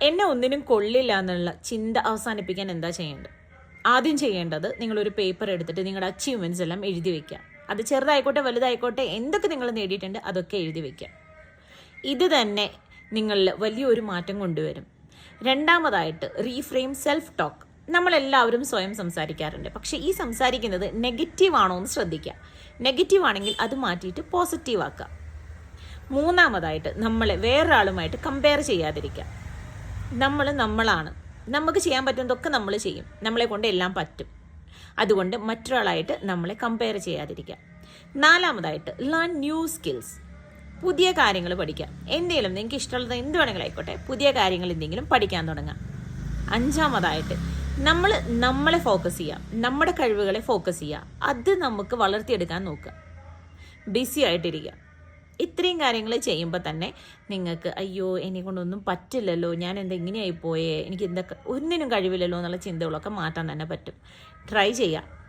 എന്നെ ഒന്നിനും കൊള്ളില്ല എന്നുള്ള ചിന്ത അവസാനിപ്പിക്കാൻ എന്താ ചെയ്യേണ്ടത്? ആദ്യം ചെയ്യേണ്ടത് നിങ്ങളൊരു പേപ്പർ എടുത്തിട്ട് നിങ്ങളുടെ അച്ചീവ്മെൻറ്റ്സ് എല്ലാം എഴുതി വയ്ക്കുക. അത് ചെറുതായിക്കോട്ടെ വലുതായിക്കോട്ടെ എന്തൊക്കെ നിങ്ങൾ നേടിയിട്ടുണ്ട് അതൊക്കെ എഴുതി വയ്ക്കുക. ഇത് തന്നെ നിങ്ങളിൽ വലിയൊരു മാറ്റം കൊണ്ടുവരും. രണ്ടാമതായിട്ട് റീഫ്രെയിം സെൽഫ് ടോക്ക്. നമ്മളെല്ലാവരും സ്വയം സംസാരിക്കാറുണ്ട്. പക്ഷേ ഈ സംസാരിക്കുന്നത് നെഗറ്റീവ് ആണോ എന്ന് ശ്രദ്ധിക്കുക. നെഗറ്റീവ് ആണെങ്കിൽ അത് മാറ്റിയിട്ട് പോസിറ്റീവ് ആക്കുക. മൂന്നാമതായിട്ട് നമ്മളെ വേറൊരാളുമായിട്ട് കമ്പയർ ചെയ്യാതിരിക്കുക. നമ്മളാണ്, നമുക്ക് ചെയ്യാൻ പറ്റുന്നതൊക്കെ നമ്മൾ ചെയ്യും, നമ്മളെ കൊണ്ട് എല്ലാം പറ്റും. അതുകൊണ്ട് മറ്റൊരാളായിട്ട് നമ്മളെ കമ്പയർ ചെയ്യാതിരിക്കുക. നാലാമതായിട്ട് ലേൺ ന്യൂ സ്കിൽസ്. പുതിയ കാര്യങ്ങൾ പഠിക്കുക. എന്തെങ്കിലും നിങ്ങൾക്ക് ഇഷ്ടമുള്ളത് എന്ത് വേണമെങ്കിലും ആയിക്കോട്ടെ, പുതിയ കാര്യങ്ങൾ എന്തെങ്കിലും പഠിക്കാൻ തുടങ്ങാം. അഞ്ചാമതായിട്ട് നമ്മളെ ഫോക്കസ് ചെയ്യുക, നമ്മുടെ കഴിവുകളെ ഫോക്കസ് ചെയ്യുക, അത് നമുക്ക് വളർത്തിയെടുക്കാൻ നോക്കുക. ബിസി ആയിട്ടിരിക്കുക. ഇത്രയും കാര്യങ്ങൾ ചെയ്യുമ്പോൾ തന്നെ നിങ്ങൾക്ക് അയ്യോ എന്നെ കൊണ്ടൊന്നും പറ്റില്ലല്ലോ, ഞാൻ എന്താ ഇങ്ങനെയായി പോയേ, എനിക്ക് എന്തൊക്കെ ഒന്നിനും കഴിവില്ലല്ലോ എന്നുള്ള ചിന്തകളൊക്കെ മാറ്റാൻ തന്നെ പറ്റും. ട്രൈ ചെയ്യുക.